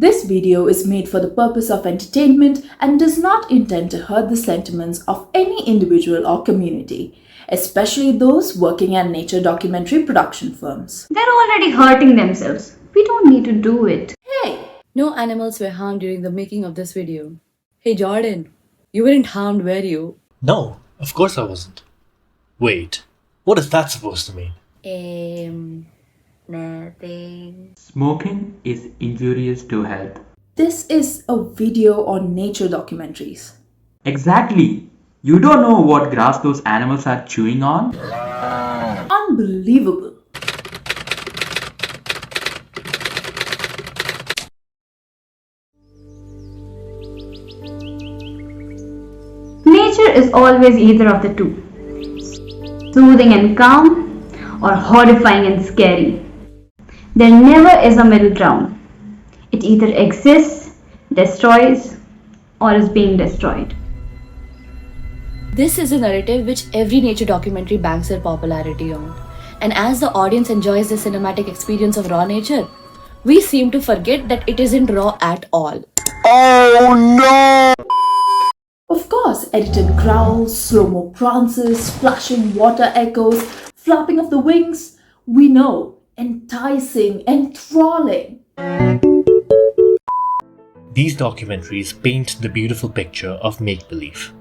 This video is made for the purpose of entertainment and does not intend to hurt the sentiments of any individual or community, especially those working at nature documentary production firms. They're already hurting themselves. We don't need to do it. Hey! No animals were harmed during the making of this video. Hey Jordan, you weren't harmed, were you? No, of course I wasn't. Wait, what is that supposed to mean? Nothing. Smoking is injurious to health. This is a video on nature documentaries. Exactly. You don't know what grass those animals are chewing on? Unbelievable. Nature is always either of the two. Soothing and calm, or horrifying and scary. There never is a middle ground. It either exists, destroys, or is being destroyed. This is a narrative which every nature documentary banks their popularity on. And as the audience enjoys the cinematic experience of raw nature, we seem to forget that it isn't raw at all. Of course, edited growls, slow-mo prances, splashing water echoes, flapping of the wings. We know, enticing, enthralling. These documentaries paint the beautiful picture of make-believe,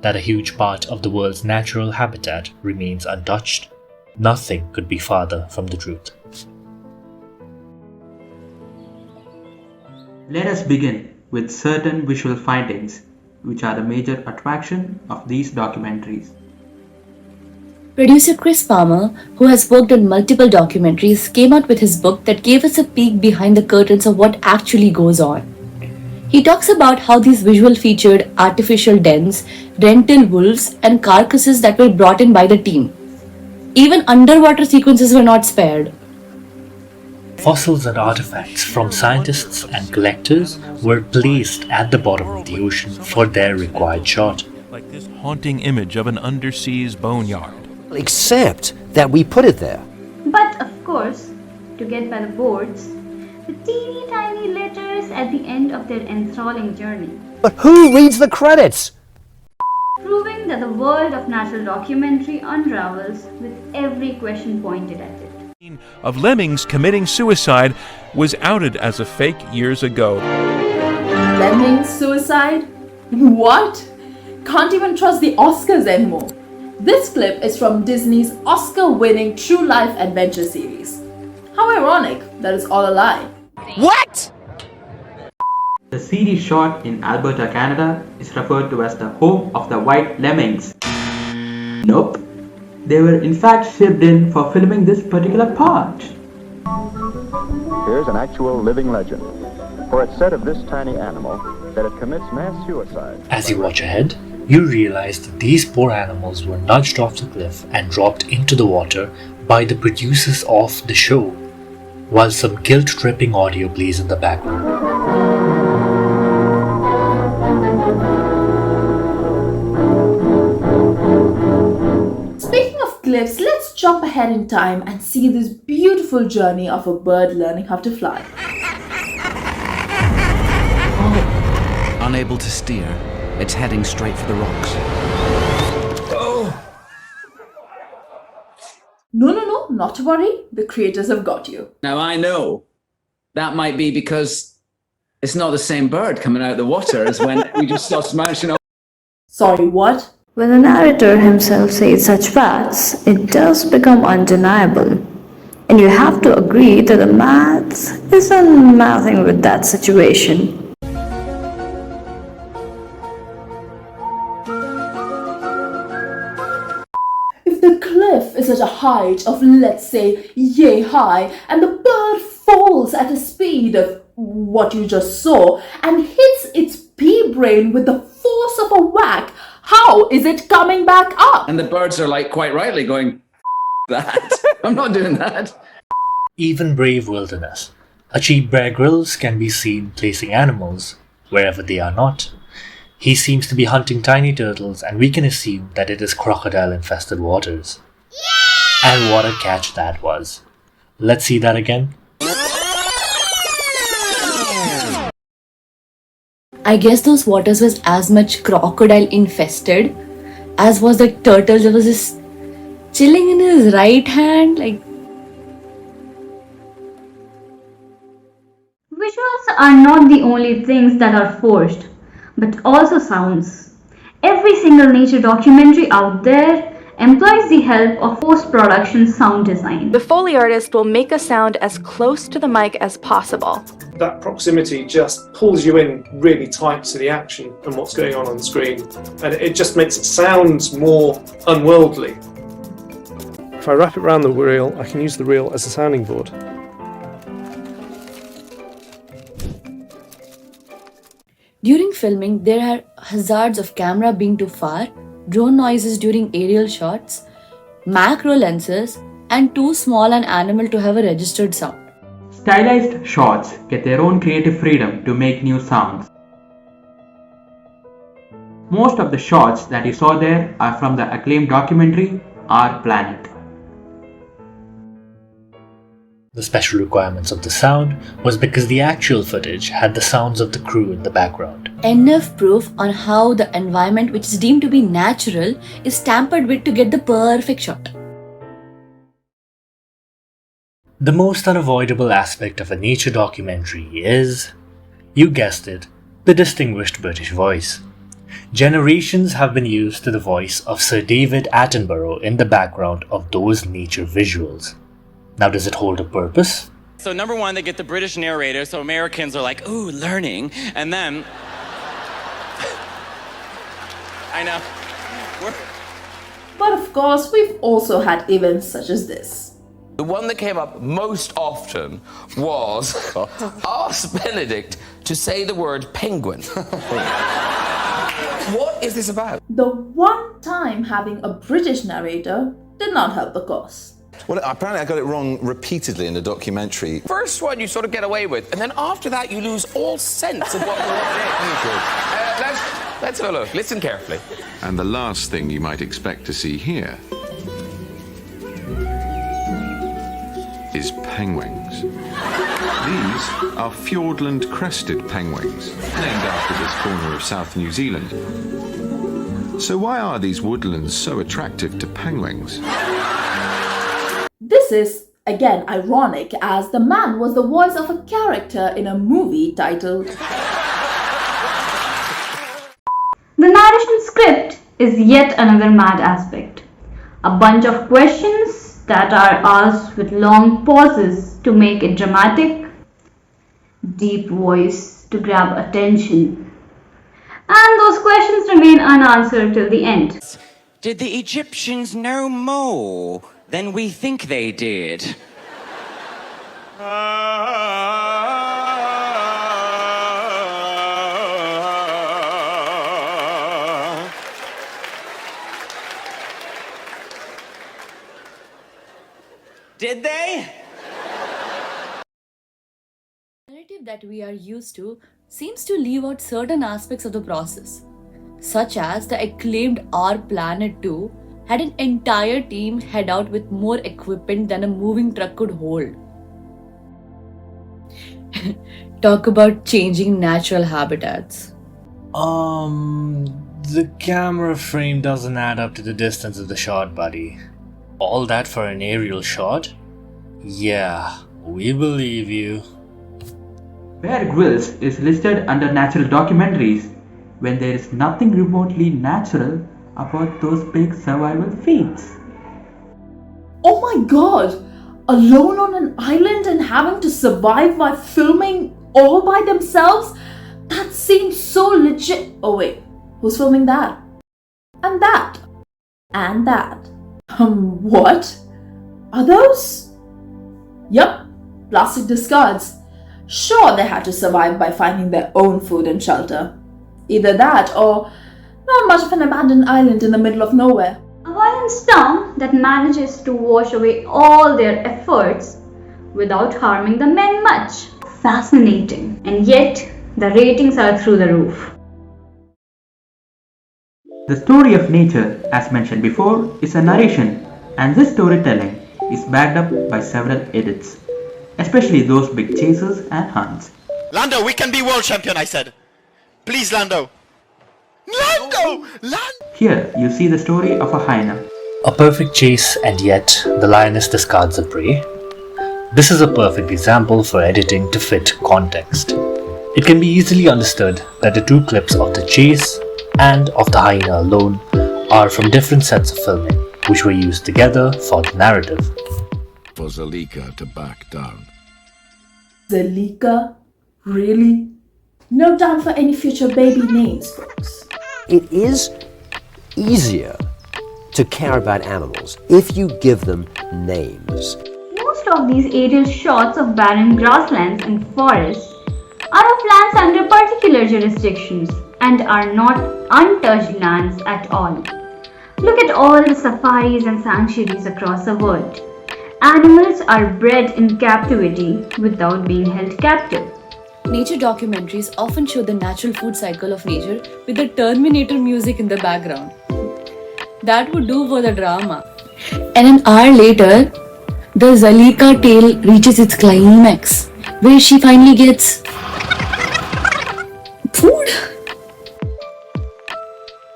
that a huge part of the world's natural habitat remains untouched. Nothing could be farther from the truth. Let us begin with certain visual findings, which are the major attraction of these documentaries. Producer Chris Palmer, who has worked on multiple documentaries, came out with his book that gave us a peek behind the curtains of what actually goes on. He talks about how these visual featured artificial dens, rental wolves, and carcasses that were brought in by the team. Even underwater sequences were not spared. Fossils and artifacts from scientists and collectors were placed at the bottom of the ocean for their required shot. Like this haunting image of an underseas boneyard. Except that we put it there. But of course, to get by the boards, the teeny tiny letters at the end of their enthralling journey, But who reads the credits? proving that the world of natural documentary unravels with every question pointed at it. Of lemmings committing suicide was outed as a fake years ago. Lemming suicide? What? Can't even trust the Oscars anymore. This clip is from Disney's Oscar-winning True Life Adventure series. How ironic that it's all a lie. What? The series shot in Alberta, Canada is referred to as the home of the white lemmings. Nope. They were in fact shipped in for filming this particular part. Here's an actual living legend. For it's said of this tiny animal that it commits mass suicide. As you watch ahead, you realize that these poor animals were nudged off the cliff and dropped into the water by the producers of the show, while some guilt-tripping audio plays in the background. Cliffs, let's jump ahead in time and see this beautiful journey of a bird learning how to fly. Unable to steer, it's heading straight for the rocks. No, not to worry. The creators have got you. Now I know that might be because it's not the same bird coming out of the water as when we just saw smashing. Sorry, what? When the narrator himself says such facts, it does become undeniable. And you have to agree that the maths isn't mathing with that situation. If the cliff is at a height of, let's say, yay high, and the bird falls at a speed of what you just saw and hits its pea brain with the force of a whack, how is it coming back up? And the birds are like quite rightly going, that. I'm not doing that. Even brave wilderness. A cheap Bear Grylls can be seen placing animals wherever they are not. He seems to be hunting tiny turtles, and we can assume that it is crocodile-infested waters. Yeah! And what a catch that was. Let's see that again. I guess those waters was as much crocodile infested as was the turtle that was just chilling in his right hand. Like, Visuals are not the only things that are forced, but also sounds. Every single nature documentary out there employs the help of post-production sound design. The Foley artist will make a sound as close to the mic as possible. That proximity just pulls you in really tight to the action and what's going on the screen, and it just makes it sound more unworldly. If I wrap it around the reel, I can use the reel as a sounding board. during filming, there are hazards of camera being too far, drone noises during aerial shots, macro lenses, and too small an animal to have a registered sound. Stylized shots get their own creative freedom to make new sounds. Most of the shots that you saw there are from the acclaimed documentary Our Planet. The special requirements of the sound was because the actual footage had the sounds of the crew in the background. Enough proof on how the environment, which is deemed to be natural, is tampered with to get the perfect shot. The most unavoidable aspect of a nature documentary is, you guessed it, the distinguished British voice. Generations have been used to the voice of Sir David Attenborough in the background of those nature visuals. Now, does it hold a purpose? So number one, they get the British narrator, so Americans are like, ooh, learning. And then, I know. But of course, we've also had events such as this. The one that came up most often was ask Benedict to say the word penguin. What is this about? The one time having a British narrator did not help the cause. Well, apparently I got it wrong repeatedly in the documentary. First one you sort of get away with, and then after that you lose all sense of what let's have a look. Listen carefully. And the last thing you might expect to see here is penguins. These are Fiordland crested penguins, named after this corner of South New Zealand. So why are these woodlands so attractive to penguins? This is, again, ironic as the man was the voice of a character in a movie titled... The narration script is yet another mad aspect. A bunch of questions that are asked with long pauses to make it dramatic, deep voice to grab attention, and those questions remain unanswered till the end. Did the Egyptians know more than we think they did? Did they? The narrative that we are used to seems to leave out certain aspects of the process, such as the acclaimed Our Planet 2 had an entire team head out with more equipment than a moving truck could hold. Talk about changing natural habitats. The camera frame doesn't add up to the distance of the shot, buddy. All that for an aerial shot? Yeah, we believe you. Bear Grylls is listed under natural documentaries when there is nothing remotely natural about those big survival feats. Oh my god! Alone on an island and having to survive by filming all by themselves? That seems so legit. Oh wait, who's filming that? And that? And that? What? Are those? Yup, plastic discards. Sure, they had to survive by finding their own food and shelter. Either that or not much of an abandoned island in the middle of nowhere. A violent storm that manages to wash away all their efforts without harming the men much. Fascinating. And yet, the ratings are through the roof. The story of nature, as mentioned before, is a narration, and this storytelling is backed up by several edits, especially those big chases and hunts. Lando, we can be world champion, I said. Please, Lando! Lando! Here you see the story of a hyena. A perfect chase, and yet the lioness discards a prey. This is a perfect example for editing to fit context. It can be easily understood that the two clips of the chase and of the hyena alone are from different sets of filming, which were used together for the narrative. For Zalika to back down. Zalika? Really? No time for any future baby names, folks. It is easier to care about animals if you give them names. Most of these aerial shots of barren grasslands and forests are of lands under particular jurisdictions and are not untouched lands at all. Look at all the safaris and sanctuaries across the world. Animals are bred in captivity without being held captive. Nature documentaries often show the natural food cycle of nature with the Terminator music in the background. That would do for the drama. And an hour later, the Zalika tale reaches its climax, where she finally gets food.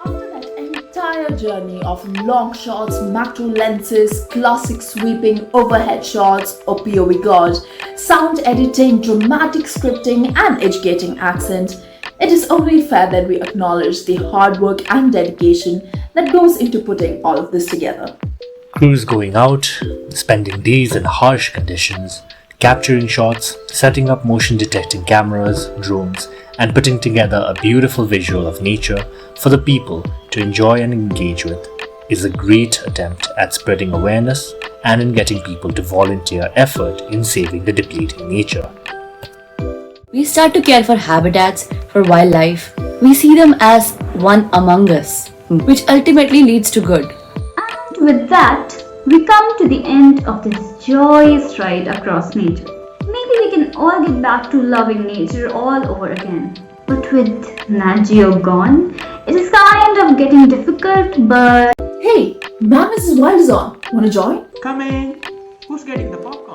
After that entire journey of long shots, macro lenses, classic sweeping overhead shots, oh POV god, sound editing, dramatic scripting and educating accent, it is only fair that we acknowledge the hard work and dedication that goes into putting all of this together. Crews going out, spending days in harsh conditions, capturing shots, setting up motion detecting cameras, drones, and putting together a beautiful visual of nature for the people to enjoy and engage with is a great attempt at spreading awareness and in getting people to volunteer effort in saving the depleting nature. We start to care for habitats, for wildlife. We see them as one among us, which ultimately leads to good. And with that, we come to the end of this joyous ride across nature. Maybe we can all get back to loving nature all over again. But with Nat Geo gone, it is kind of getting difficult, but... Hey, Man vs. Wild is on. Wanna join? Coming! Who's getting the popcorn?